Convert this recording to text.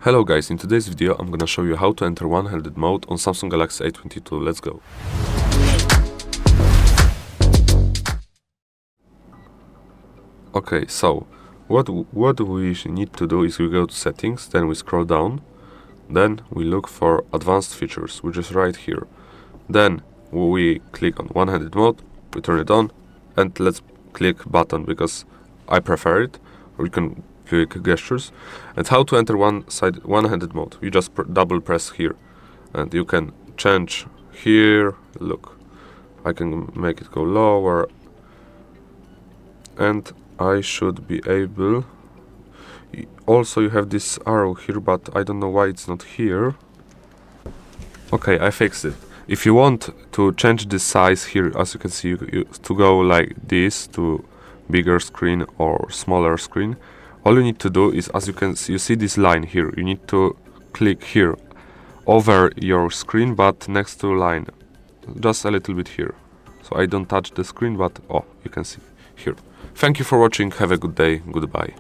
Hello guys, in today's video I'm gonna show you how to enter one-handed mode on Samsung Galaxy A22. Let's go. Okay, so what we need to do is we go to settings, then we scroll down, then we look for advanced features, which is right here. Then we click on one-handed mode, we turn it on, and let's click button because I prefer it, or you can click gestures. And how to enter one-handed mode? You just double press here, and you can change here. Look, I can make it go lower, and I should be able. Also, you have this arrow here, but I don't know why it's not here. Okay, I fixed it. If you want to change the size here, as you can see, to go like this to bigger screen or smaller screen, all you need to do is, as you can see, you see this line here, you need to click here over your screen but next to line, just a little bit here, so I don't touch the screen, but oh, you can see here. Thank you for watching, have a good day, goodbye.